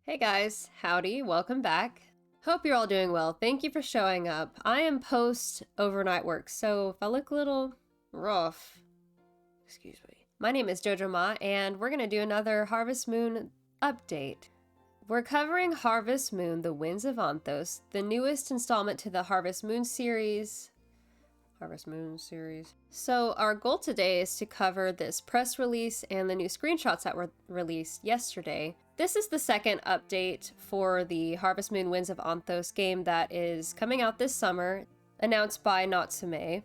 Hey guys, howdy, welcome back. Hope you're all doing well. Thank you for showing up. I am post overnight work, so if I look a little rough, excuse me. My name is Jojo Ma, and we're gonna do another Harvest Moon update. We're covering Harvest Moon, the Winds of Anthos, the newest installment to the Harvest Moon series. So our goal today is to cover this press release and the new screenshots that were released yesterday. This is the second update for the Harvest Moon Winds of Anthos game that is coming out this summer, announced by Natsume.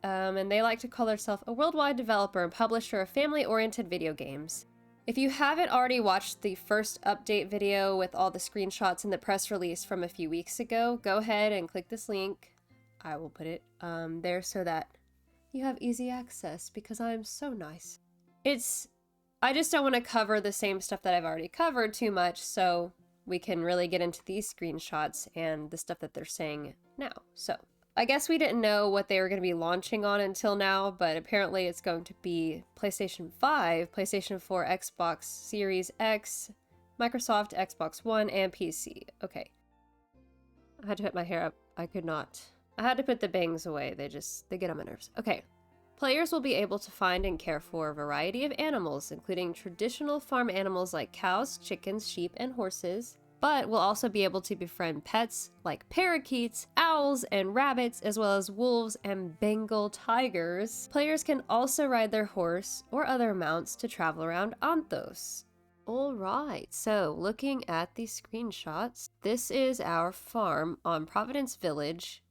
And they like to call themselves a worldwide developer and publisher of family-oriented video games. If you haven't already watched the first update video with all the screenshots and the press release from a few weeks ago, go ahead and click this link. I will put it there so that you have easy access because I'm so nice. I just don't want to cover the same stuff that I've already covered too much, so we can really get into these screenshots and the stuff that they're saying now. So I guess we didn't know what they were going to be launching on until now, but apparently it's going to be PlayStation 5, PlayStation 4, Xbox Series X, Microsoft, Xbox One, and PC. Okay. I had to put my hair up. I could not. I had to put the bangs away. They get on my nerves. Okay. Players will be able to find and care for a variety of animals, including traditional farm animals like cows, chickens, sheep, and horses, but will also be able to befriend pets like parakeets, owls, and rabbits, as well as wolves and Bengal tigers. Players can also ride their horse or other mounts to travel around Anthos. Alright, so looking at the screenshots, this is our farm on Providence Village.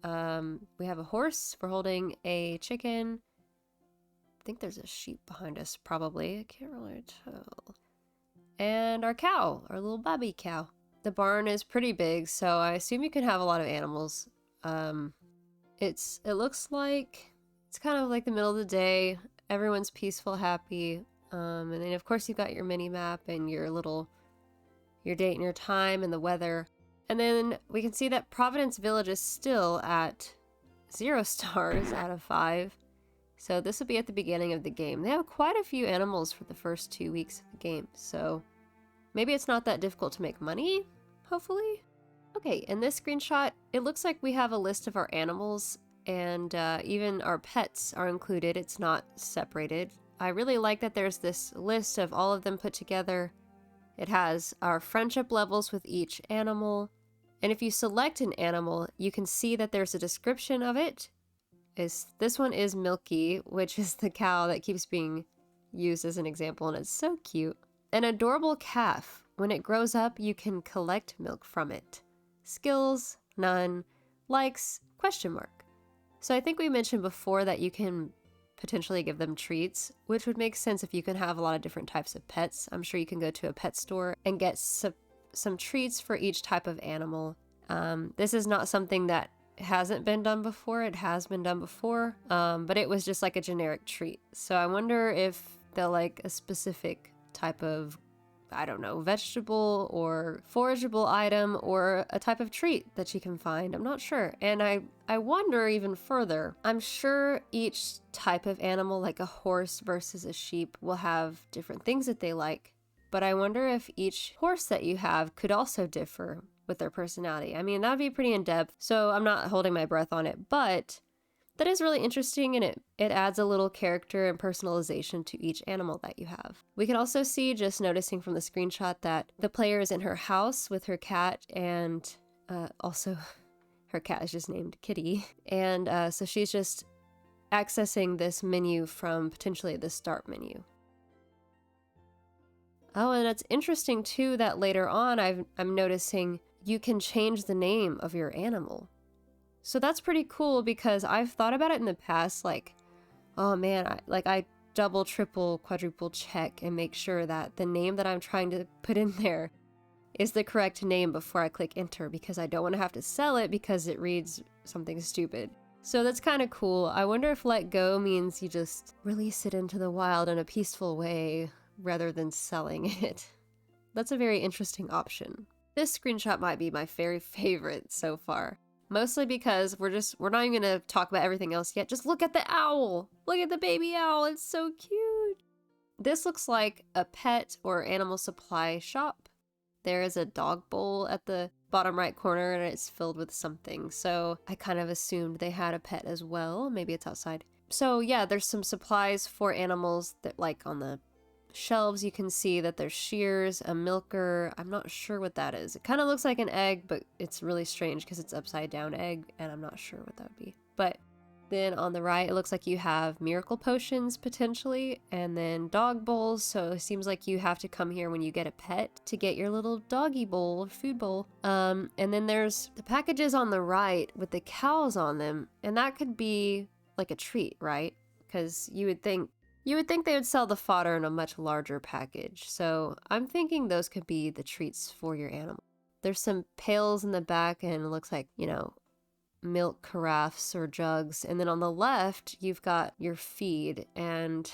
We have a horse, we're holding a chicken. I think there's a sheep behind us, probably. I can't really tell. And our cow, our little baby cow. The barn is pretty big, so I assume you can have a lot of animals. It looks like it's kind of like the middle of the day. Everyone's peaceful, happy. And then of course you've got your mini map and your date and your time and the weather. And then we can see that Providence Village is still at 0 stars out of 5. So this will be at the beginning of the game. They have quite a few animals for the first 2 weeks of the game. So maybe it's not that difficult to make money, hopefully. Okay, in this screenshot, it looks like we have a list of our animals and even our pets are included. It's not separated. I really like that there's this list of all of them put together. It has our friendship levels with each animal. And if you select an animal, you can see that there's a description of it. This one is Milky, which is the cow that keeps being used as an example, and it's so cute. An adorable calf. When it grows up, you can collect milk from it. Skills, none. Likes, question mark. So I think we mentioned before that you can potentially give them treats, which would make sense if you can have a lot of different types of pets. I'm sure you can go to a pet store and get some treats for each type of animal. This is not something that hasn't been done before. It has been done before, but it was just like a generic treat. So I wonder if they'll like a specific type of, I don't know, vegetable or forageable item or a type of treat that you can find. I'm not sure. And I wonder even further, I'm sure each type of animal, like a horse versus a sheep, will have different things that they like. But I wonder if each horse that you have could also differ with their personality. I mean, that would be pretty in-depth, so I'm not holding my breath on it, but that is really interesting, and it adds a little character and personalization to each animal that you have. We can also see, just noticing from the screenshot, that the player is in her house with her cat, and also her cat is just named Kitty. And so she's just accessing this menu from potentially the start menu. Oh, and it's interesting too that later on I'm noticing you can change the name of your animal. So that's pretty cool because I've thought about it in the past, like, oh man, I double, triple, quadruple check and make sure that the name that I'm trying to put in there is the correct name before I click enter, because I don't want to have to sell it because it reads something stupid. So that's kind of cool. I wonder if let go means you just release it into the wild in a peaceful way rather than selling it. That's a very interesting option. This screenshot might be my very favorite so far. Mostly because we're not even gonna talk about everything else yet. Just look at the owl! Look at the baby owl, it's so cute! This looks like a pet or animal supply shop. There is a dog bowl at the bottom right corner and it's filled with something. So I kind of assumed they had a pet as well. Maybe it's outside. So yeah, there's some supplies for animals that like on the shelves. You can see that there's shears, a milker. I'm not sure what that is. It kind of looks like an egg, but it's really strange because it's upside down egg and I'm not sure what that would be. But then on the right, it looks like you have miracle potions potentially, and then dog bowls. So it seems like you have to come here when you get a pet to get your little doggy bowl or food bowl. And then there's the packages on the right with the cows on them, and that could be like a treat, right? Because you would think they would sell the fodder in a much larger package. So I'm thinking those could be the treats for your animal. There's some pails in the back, and it looks like, you know, milk carafes or jugs, and then on the left you've got your feed, and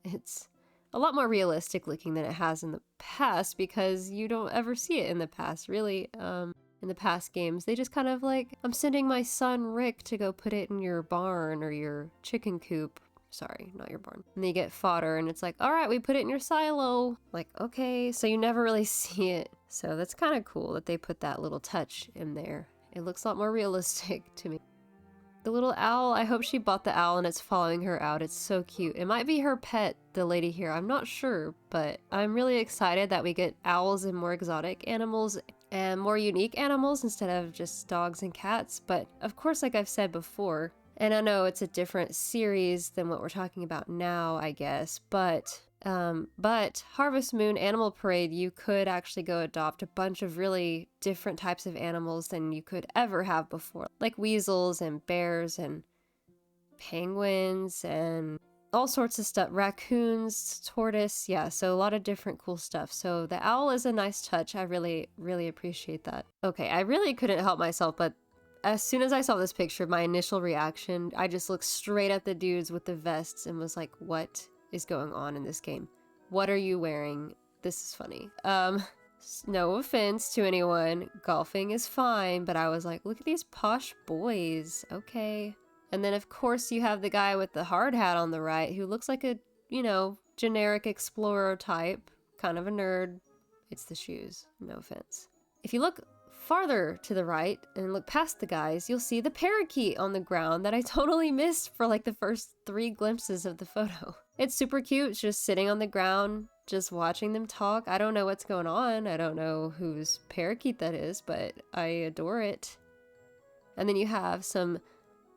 it's a lot more realistic looking than it has in the past because you don't ever see it in the past really. In the past games they just kind of like, I'm sending my son Rick to go put it in your barn or your chicken coop. Sorry, not your barn. And then you get fodder and it's like, all right, we put it in your silo. Like, okay, so you never really see it. So that's kind of cool that they put that little touch in there. It looks a lot more realistic to me. The little owl, I hope she bought the owl and it's following her out. It's so cute. It might be her pet, the lady here. I'm not sure, but I'm really excited that we get owls and more exotic animals and more unique animals instead of just dogs and cats. But of course, like I've said before, and I know it's a different series than what we're talking about now, I guess, but Harvest Moon Animal Parade, you could actually go adopt a bunch of really different types of animals than you could ever have before. Like weasels and bears and penguins and all sorts of stuff. Raccoons, tortoise, yeah, so a lot of different cool stuff. So the owl is a nice touch. I really, really appreciate that. Okay, I really couldn't help myself, but as soon as I saw this picture, my initial reaction, I just looked straight at the dudes with the vests and was like, what is going on in this game? What are you wearing? This is funny. No offense to anyone. Golfing is fine, but I was like, look at these posh boys. Okay. And then of course you have the guy with the hard hat on the right who looks like a, you know, generic explorer type, kind of a nerd. It's the shoes. No offense. If you look farther to the right and look past the guys, you'll see the parakeet on the ground that I totally missed for like the first 3 glimpses of the photo. It's super cute. It's just sitting on the ground, just watching them talk. I don't know what's going on. I don't know whose parakeet that is, but I adore it. And then you have some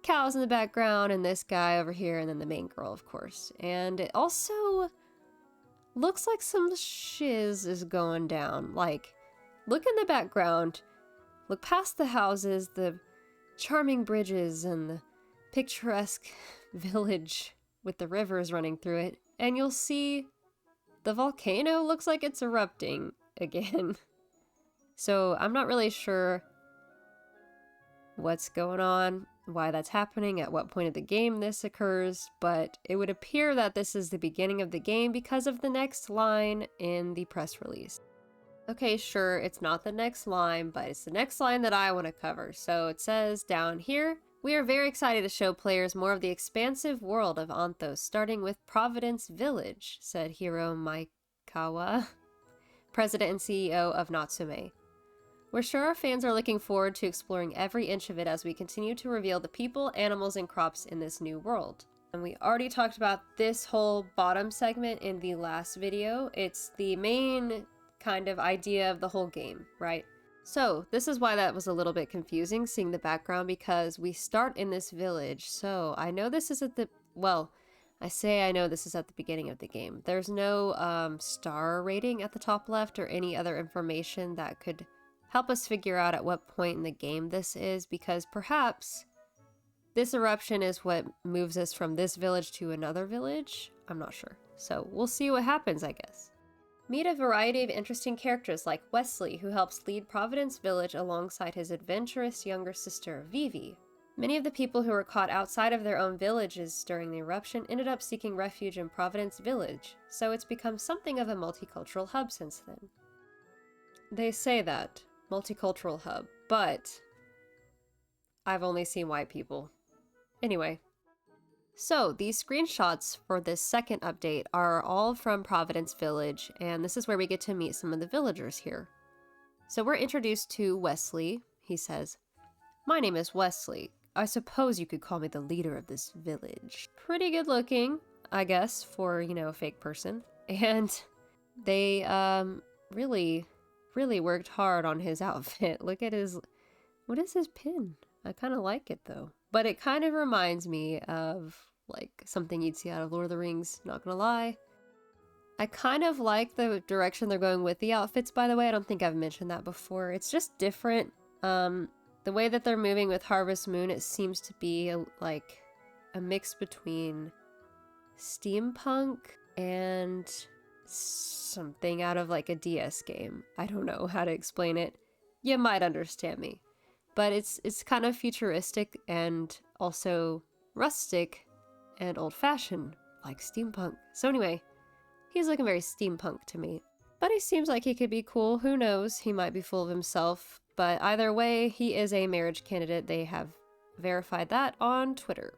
cows in the background and this guy over here and then the main girl, of course. And it also looks like some shiz is going down. Like, look in the background. Look past the houses, the charming bridges, and the picturesque village with the rivers running through it, and you'll see the volcano looks like it's erupting again. So I'm not really sure what's going on, why that's happening, at what point of the game this occurs, but it would appear that this is the beginning of the game because of the next line in the press release. Okay, sure, it's not the next line, but it's the next line that I want to cover. So it says down here, we are very excited to show players more of the expansive world of Anthos, starting with Providence Village, said Hiro Maekawa, president and CEO of Natsume. We're sure our fans are looking forward to exploring every inch of it as we continue to reveal the people, animals, and crops in this new world. And we already talked about this whole bottom segment in the last video. It's the main kind of idea of the whole game, right? So this is why that was a little bit confusing seeing the background, because we start in this village. So I know this is at the, well, I know this is at the beginning of the game. There's no star rating at the top left or any other information that could help us figure out at what point in the game this is, because perhaps this eruption is what moves us from this village to another village. I'm not sure. So we'll see what happens, I guess. Meet a variety of interesting characters like Wesley, who helps lead Providence Village alongside his adventurous younger sister, Vivi. Many of the people who were caught outside of their own villages during the eruption ended up seeking refuge in Providence Village, so it's become something of a multicultural hub since then. They say that, multicultural hub, but I've only seen white people. Anyway. So, these screenshots for this second update are all from Providence Village, and this is where we get to meet some of the villagers here. So we're introduced to Wesley. He says, "My name is Wesley. I suppose you could call me the leader of this village." Pretty good looking, I guess, for, a fake person. And they really, really worked hard on his outfit. Look at what is his pin? I kind of like it though. But it kind of reminds me of like something you'd see out of Lord of the Rings, not gonna lie. I kind of like the direction they're going with the outfits, by the way. I don't think I've mentioned that before. It's just different. The way that they're moving with Harvest Moon, it seems to be like a mix between steampunk and something out of like a DS game. I don't know how to explain it. You might understand me. But it's kind of futuristic and also rustic and old-fashioned, like steampunk. So anyway, he's looking very steampunk to me. But he seems like he could be cool. Who knows? He might be full of himself. But either way, he is a marriage candidate. They have verified that on Twitter.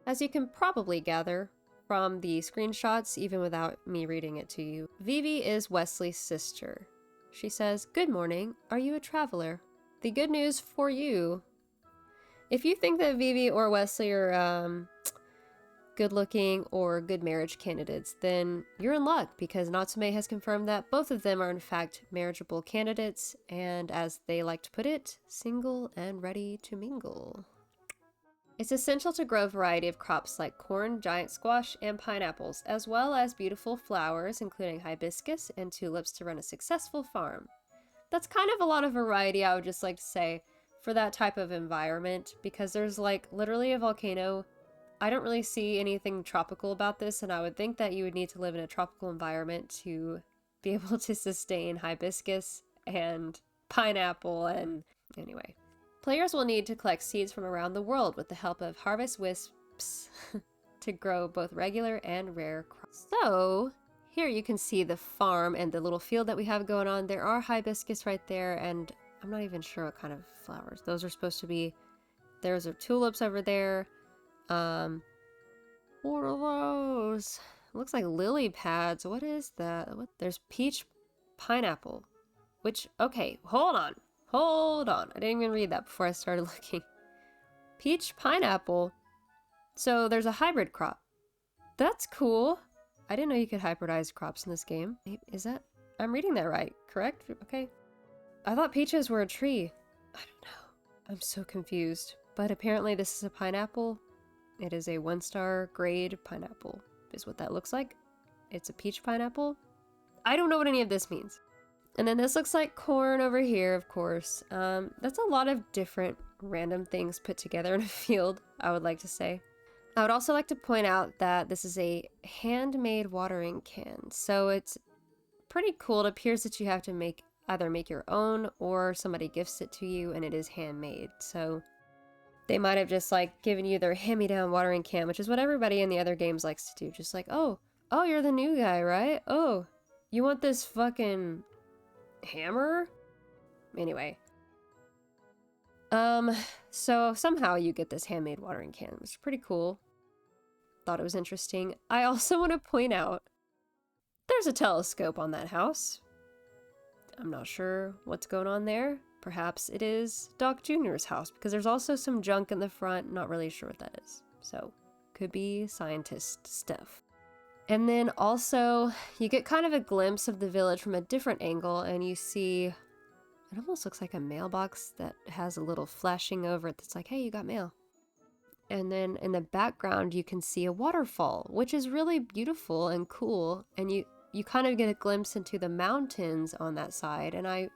As you can probably gather from the screenshots, even without me reading it to you, Vivi is Wesley's sister. She says, "Good morning. Are you a traveler? The good news for you, if you think that Vivi or Wesley are good looking or good marriage candidates, then you're in luck because Natsume has confirmed that both of them are in fact marriageable candidates and, as they like to put it, single and ready to mingle." It's essential to grow a variety of crops like corn, giant squash, and pineapples, as well as beautiful flowers including hibiscus and tulips to run a successful farm. That's kind of a lot of variety, I would just like to say, for that type of environment, because there's like literally a volcano. I don't really see anything tropical about this, and I would think that you would need to live in a tropical environment to be able to sustain hibiscus and pineapple and anyway. Players will need to collect seeds from around the world with the help of harvest wisps to grow both regular and rare crops. So here you can see the farm and the little field that we have going on. There are hibiscus right there, and I'm not even sure what kind of flowers. Those are supposed to be, there's tulips over there. What are those? It looks like lily pads. What is that? There's peach pineapple, which, okay, hold on. I didn't even read that before I started looking. Peach pineapple. So there's a hybrid crop. That's cool. I didn't know you could hybridize crops in this game. Is that, I'm reading that right, correct? Okay. I thought peaches were a tree. I don't know. I'm so confused. But apparently this is a pineapple. It is a 1-star grade pineapple, is what that looks like. It's a peach pineapple. I don't know what any of this means. And then this looks like corn over here, of course. That's a lot of different random things put together in a field, I would like to say. I would also like to point out that this is a handmade watering can. So it's pretty cool. It appears that you have to either make your own or somebody gifts it to you, and it is handmade. So they might have just like given you their hand-me-down watering can, which is what everybody in the other games likes to do. Just like, oh, you're the new guy, right? Oh, you want this fucking hammer? Anyway. So somehow you get this handmade watering can, which is pretty cool. Thought it was interesting. I also want to point out there's a telescope on that house. I'm not sure what's going on there. Perhaps it is Doc Jr.'s house, because there's also some junk in the front. Not really sure what that is. So, could be scientist stuff. And then also, you get kind of a glimpse of the village from a different angle, and you see, it almost looks like a mailbox that has a little flashing over it that's like, hey, you got mail. And then in the background, you can see a waterfall, which is really beautiful and cool, and you kind of get a glimpse into the mountains on that side, and I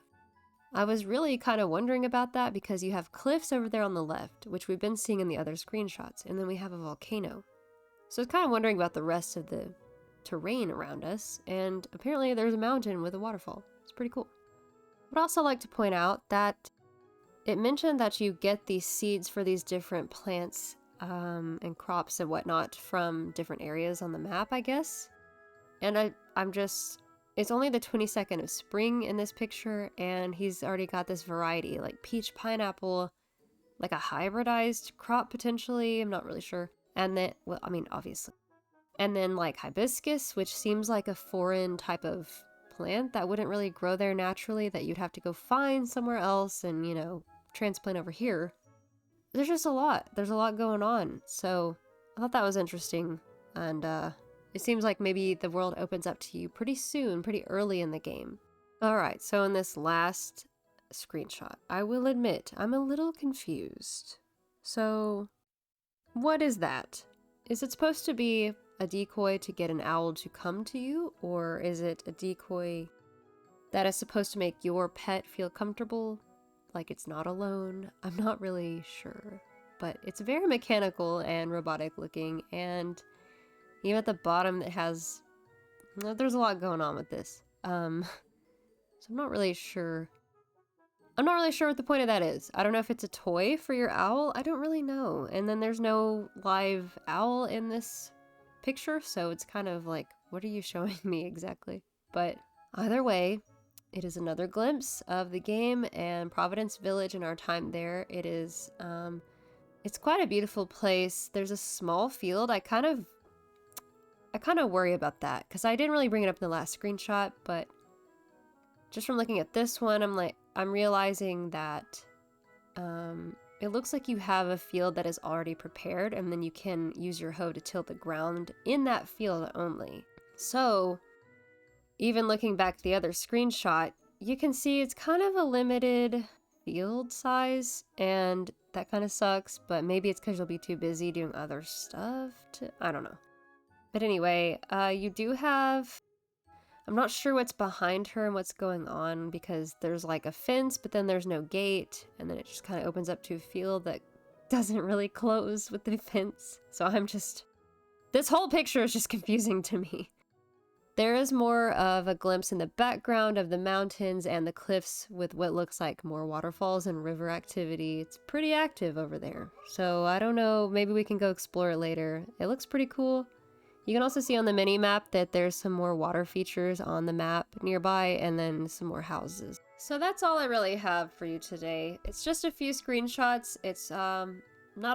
was really kind of wondering about that because you have cliffs over there on the left, which we've been seeing in the other screenshots, and then we have a volcano. So I was kind of wondering about the rest of the terrain around us, and apparently there's a mountain with a waterfall. It's pretty cool. I would also like to point out that it mentioned that you get these seeds for these different plants and crops and whatnot from different areas on the map, I guess. And it's only the 22nd of spring in this picture, and he's already got this variety, like peach pineapple, like a hybridized crop potentially, I'm not really sure. And then, obviously. And then like hibiscus, which seems like a foreign type of plant that wouldn't really grow there naturally, that you'd have to go find somewhere else and, you know, transplant over here. There's just a lot. There's a lot going on. So I thought that was interesting. And it seems like maybe the world opens up to you pretty soon, pretty early in the game. Alright, so in this last screenshot, I will admit I'm a little confused. So, what is that? Is it supposed to be a decoy to get an owl to come to you, or is it a decoy that is supposed to make your pet feel comfortable, like it's not alone? I'm not really sure, but it's very mechanical and robotic looking, and even at the bottom it has, there's a lot going on with this. So I'm not really sure. I'm not really sure what the point of that is. I don't know if it's a toy for your owl. I don't really know. And then there's no live owl in this picture, so it's kind of like, what are you showing me exactly? But either way, it is another glimpse of the game and Providence Village and our time there. It is, it's quite a beautiful place. There's a small field. I kind of worry about that because I didn't really bring it up in the last screenshot, but just from looking at this one, I'm realizing that it looks like you have a field that is already prepared, and then you can use your hoe to till the ground in that field only. So, even looking back at the other screenshot, you can see it's kind of a limited field size, and that kind of sucks, but maybe it's because you'll be too busy doing other stuff I don't know. But anyway, you do have... I'm not sure what's behind her and what's going on because there's like a fence, but then there's no gate, and then it just kind of opens up to a field that doesn't really close with the fence. So I'm just... This whole picture is just confusing to me. There is more of a glimpse in the background of the mountains and the cliffs with what looks like more waterfalls and river activity. It's pretty active over there. So I don't know, maybe we can go explore it later. It looks pretty cool. You can also see on the mini-map that there's some more water features on the map nearby, and then some more houses. So that's all I really have for you today. It's just a few screenshots. It's not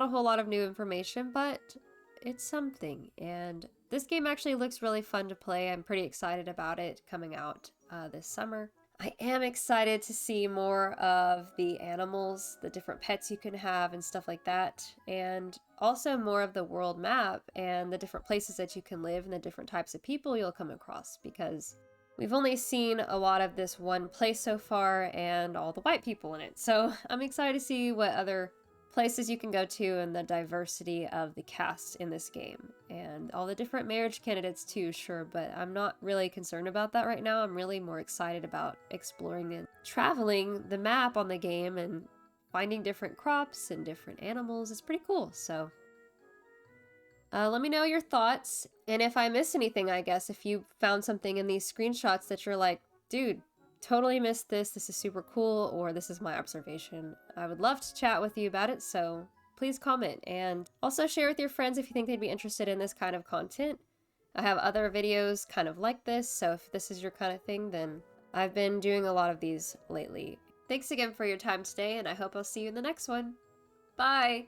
a whole lot of new information, but it's something. And this game actually looks really fun to play. I'm pretty excited about it coming out this summer. I am excited to see more of the animals, the different pets you can have and stuff like that, and also more of the world map and the different places that you can live and the different types of people you'll come across, because we've only seen a lot of this one place so far and all the white people in it. So I'm excited to see what other places you can go to and the diversity of the cast in this game and all the different marriage candidates too, sure, but I'm not really concerned about that right now. I'm really more excited about exploring and traveling the map on the game and finding different crops and different animals. It's pretty cool. So let me know your thoughts, and if I missed anything, I guess if you found something in these screenshots that you're like, dude, totally missed this, this is super cool, or this is my observation, I would love to chat with you about it, so please comment. And also share with your friends if you think they'd be interested in this kind of content. I have other videos kind of like this, so if this is your kind of thing, then I've been doing a lot of these lately. Thanks again for your time today, and I hope I'll see you in the next one. Bye!